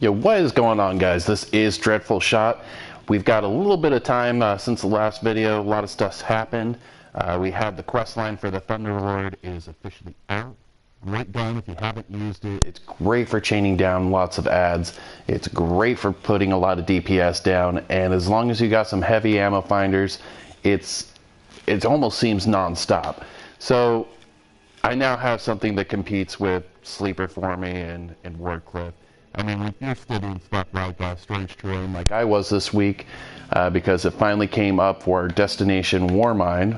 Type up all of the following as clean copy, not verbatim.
Yo, what is going on, guys? This is DREADFULxSHOT. We've got a little bit of time since the last video. A lot of stuff's happened. We have the quest line for the Thunderlord is officially out. Great gun if you haven't used it. It's great for chaining down lots of adds. It's great for putting a lot of DPS down. And as long as you got some heavy ammo finders, it almost seems non-stop. So I now have something that competes with Sleeper for me and Wardcliff. I mean, if you're still doing stuff like Strange Terrain, like I was this week, because it finally came up for Destination Warmind,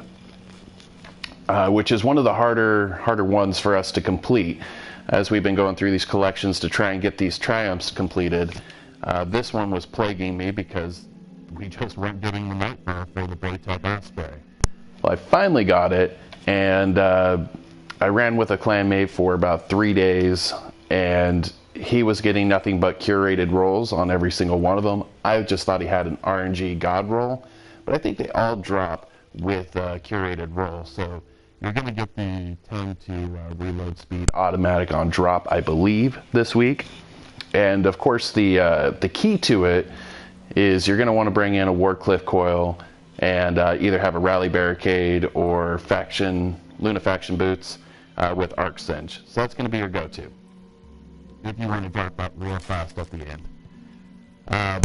which is one of the harder ones for us to complete, as we've been going through these collections to try and get these triumphs completed. This one was plaguing me because we just weren't getting the nightmare for the Braytech Osprey. Well, I finally got it, and I ran with a clanmate for about 3 days, and he was getting nothing but curated rolls on every single one of them. I just thought he had an RNG god roll, but I think they all drop with curated rolls. So you're going to get the 10 to reload speed automatic on drop, I believe, this week. And of course, the key to it is you're going to want to bring in a Wardcliff coil and either have a rally barricade or Luna faction boots with arc cinch. So that's going to be your go-to if you want to drop that real fast at the end.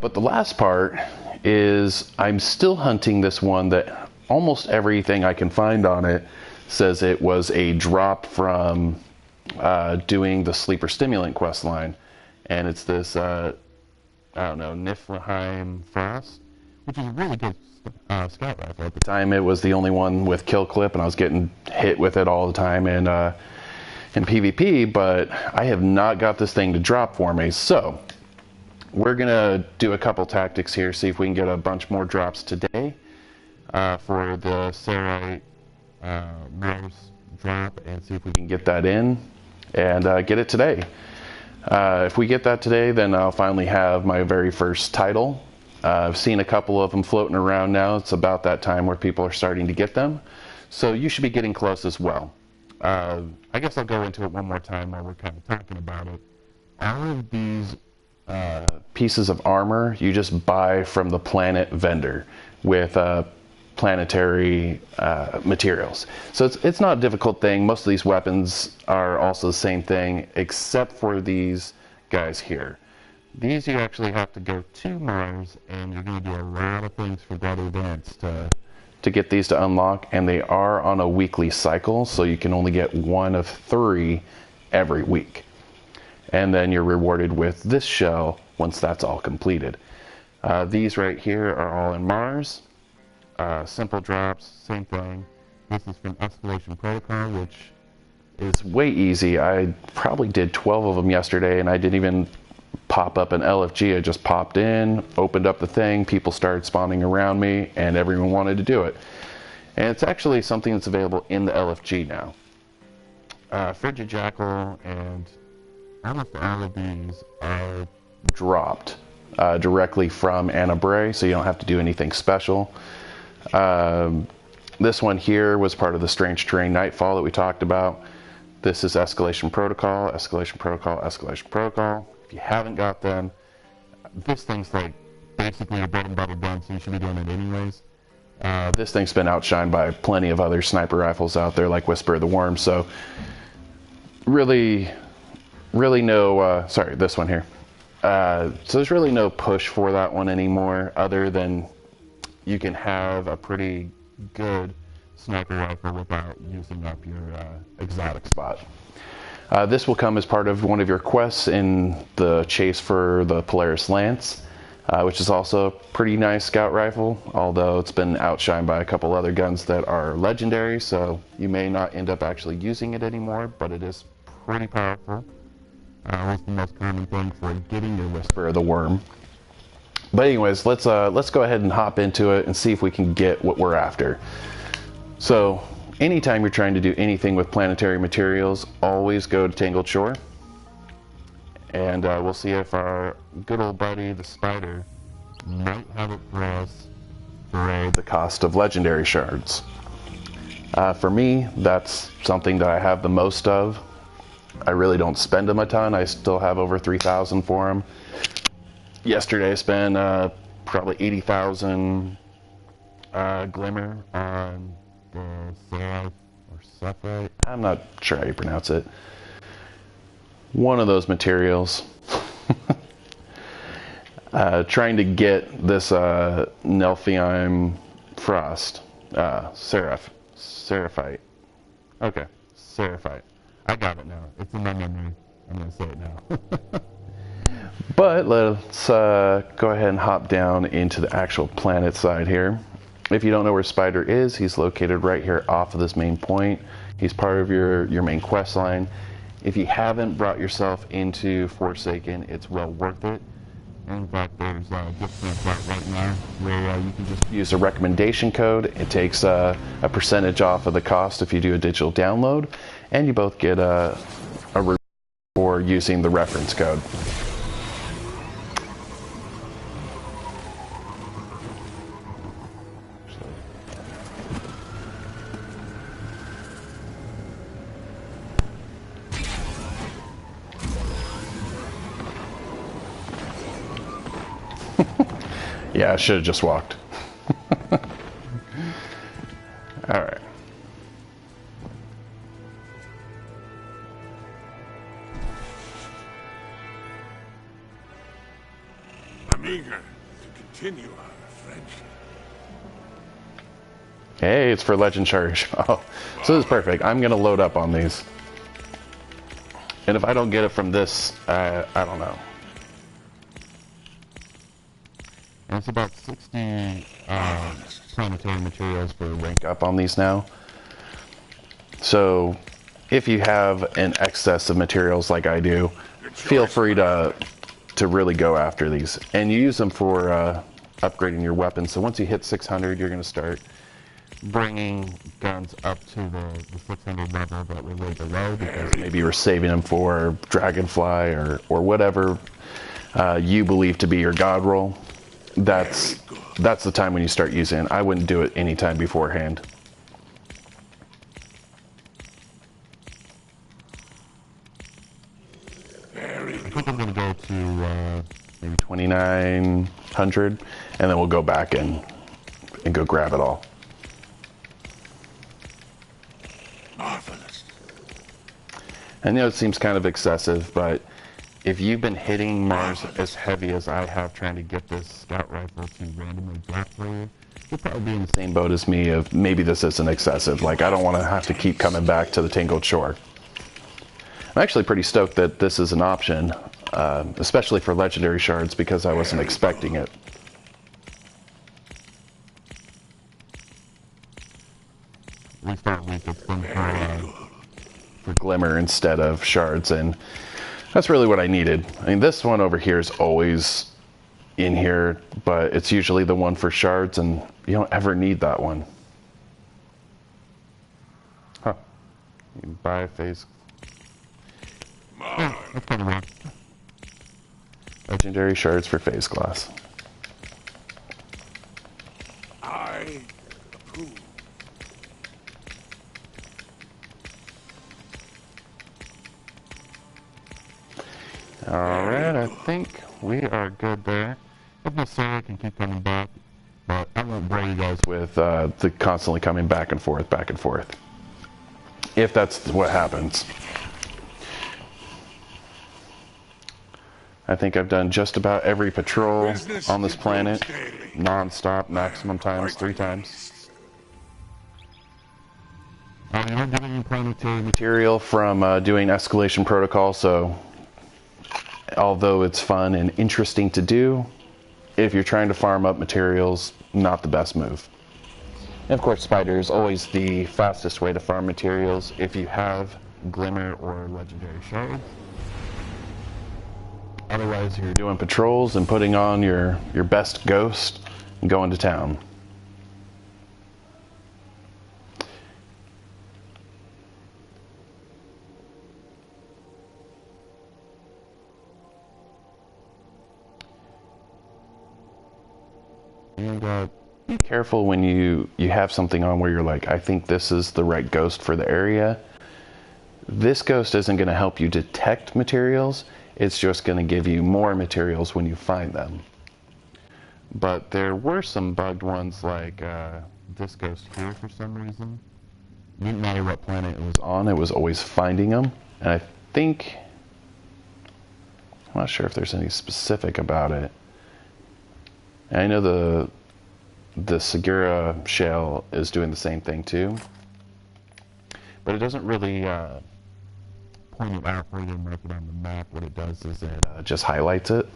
But the last part is I'm still hunting this one that almost everything I can find on it says it was a drop from doing the Sleeper Stimulant quest line. And it's this, I don't know, Niflheim Frost, which is a really good scout rifle. At the time, it was the only one with kill clip, and I was getting hit with it all the time in PvP, but I have not got this thing to drop for me. So we're gonna do a couple tactics here, see if we can get a bunch more drops today for the Serite Mars drop, and see if we can get that in and get it today. If we get that today, then I'll finally have my very first title. I've seen a couple of them floating around now. It's about that time where people are starting to get them, so you should be getting close as well. I guess I'll go into it one more time while we're kind of talking about it. All of these pieces of armor you just buy from the planet vendor with planetary materials. So it's not a difficult thing. Most of these weapons are also the same thing, except for these guys here. These you actually have to go to Mars, and you're going to do a lot of things for that events to get these to unlock, and they are on a weekly cycle, so you can only get 1 of 3 every week. And then you're rewarded with this shell once that's all completed. These right here are all in Mars. Simple drops, same thing. This is from Escalation Protocol, which is way easy. I probably did 12 of them yesterday, and I didn't even pop up an LFG. I just popped in, opened up the thing, people started spawning around me, and everyone wanted to do it. And it's actually something that's available in the LFG now. Frigid Jackal and almost all of these are dropped directly from Anna Bray, so you don't have to do anything special. This one here was part of the Strange Terrain Nightfall that we talked about. This is Escalation Protocol, Escalation Protocol, Escalation Protocol. If you haven't got them, this thing's like basically a bread and butter gun, so you should be doing it anyways. This thing's been outshined by plenty of other sniper rifles out there, like Whisper of the Worm, so really no, sorry, this one here. So there's really no push for that one anymore, other than you can have a pretty good sniper rifle without using up your exotic spot. This will come as part of one of your quests in the chase for the Polaris Lance, which is also a pretty nice scout rifle, although it's been outshined by a couple other guns that are legendary, so you may not end up actually using it anymore, but it is pretty powerful. That's the most common thing for getting your Whisper of the Worm. But anyways, let's go ahead and hop into it and see if we can get what we're after. So anytime you're trying to do anything with planetary materials, always go to Tangled Shore. And we'll see if our good old buddy, the Spider, might have it for us for the cost of legendary shards. For me, that's something that I have the most of. I really don't spend them a ton. I still have over 3,000 for them. Yesterday I spent probably 80,000 glimmer on the Seraph or Sephrite. I'm not sure how you pronounce it. One of those materials. Trying to get this Nelphium Frost, Seraphite. Okay, Seraphite. I got it now. It's in my memory. I'm going to say it now. But let's go ahead and hop down into the actual planet side here. If you don't know where Spider is, he's located right here off of this main point. He's part of your main quest line. If you haven't brought yourself into Forsaken, it's well worth it. In fact, there's a discount right now where you can just use a recommendation code. It takes a percentage off of the cost if you do a digital download, and you both get a reward for using the reference code. Yeah, I should have just walked. All right. I'm eager to continue our friendship. Hey, it's for Legend Charge. Oh, so this is perfect. I'm going to load up on these. And if I don't get it from this, I don't know. And it's about 60 planetary materials for rank up on these now. So if you have an excess of materials like I do, feel free to really go after these. And you use them for upgrading your weapons. So once you hit 600, you're going to start bringing guns up to the 600 level that were way below, because maybe you were saving them for Dragonfly or whatever you believe to be your god roll. That's the time when you start using it. I wouldn't do it any time beforehand. I think I'm going to go to maybe 2,900, and then we'll go back and go grab it all. Marvelous. I know it seems kind of excessive, but if you've been hitting Mars as heavy as I have trying to get this scout rifle to randomly drop for you, you'll probably be in the same boat as me of maybe this isn't excessive. Like, I don't want to have to keep coming back to the Tangled Shore. I'm actually pretty stoked that this is an option, especially for legendary shards, because I wasn't expecting it. We start with it's been for glimmer instead of shards, and that's really what I needed. I mean, this one over here is always in here, but it's usually the one for shards, and you don't ever need that one. Huh. You can buy a phase. Yeah, that's kind of weird. Legendary shards for phase glass. I approve. Alright, I think we are good there. If necessary, I can keep coming back, but I won't bore you guys with the constantly coming back and forth, if that's what happens. I think I've done just about every patrol on this planet, non-stop, maximum times, 3 times. I am getting you planetary material from doing escalation protocol, so although it's fun and interesting to do, if you're trying to farm up materials, not the best move. And of course, Spider is always the fastest way to farm materials if you have Glimmer or Legendary Shards. Otherwise, you're doing patrols and putting on your best Ghost and going to town. And be careful when you have something on where you're like, I think this is the right Ghost for the area. This ghost isn't going to help you detect materials. It's just going to give you more materials when you find them. But there were some bugged ones like this ghost here for some reason. It didn't matter what planet it was on, it was always finding them. And I think, I'm not sure if there's any specific about it. And I know the Segura shell is doing the same thing too. But it doesn't really point it out for you and mark it on the map. What it does is it just highlights it.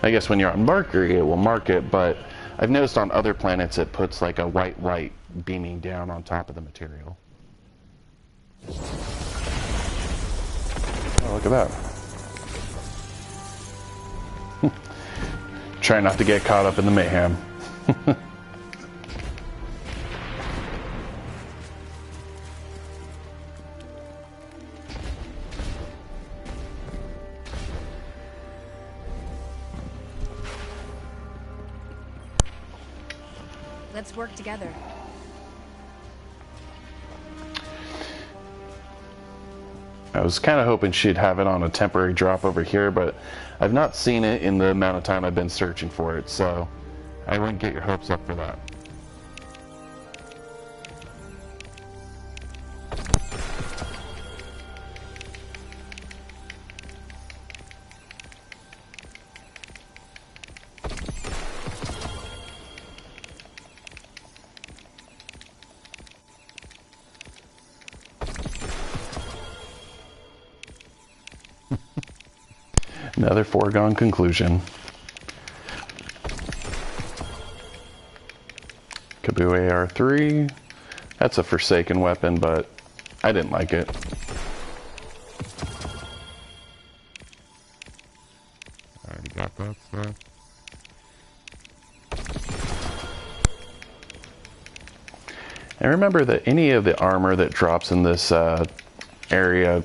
I guess when you're on Mercury, it will mark it, but I've noticed on other planets it puts like a white light beaming down on top of the material. Oh, look at that. Try not to get caught up in the mayhem. Let's work together. I was kind of hoping she'd have it on a temporary drop over here, but I've not seen it in the amount of time I've been searching for it, so I wouldn't get your hopes up for that. Another foregone conclusion. Kaboo AR-3. That's a forsaken weapon, but I didn't like it. Already got that stuff. And remember that any of the armor that drops in this area,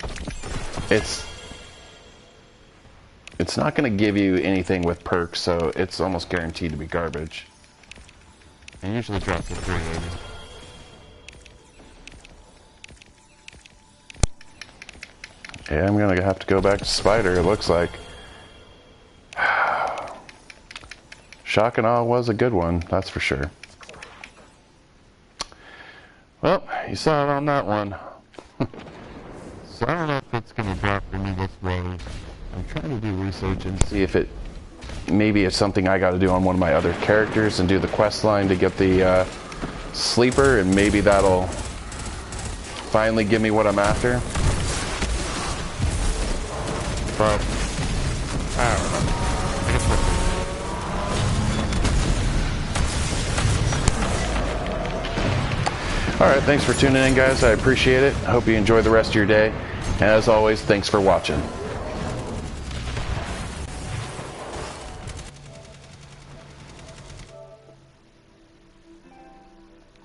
it's not going to give you anything with perks, so it's almost guaranteed to be garbage. It usually drops at 380. Yeah, I'm going to have to go back to Spider, it looks like. Shock and Awe was a good one, that's for sure. Well, you saw it on that one. So I don't know if it's going to drop for me this way. I'm trying to do research and see if maybe it's something I got to do on one of my other characters and do the quest line to get the sleeper, and maybe that'll finally give me what I'm after. But I don't know. Alright, thanks for tuning in, guys. I appreciate it. I hope you enjoy the rest of your day. And as always, thanks for watching.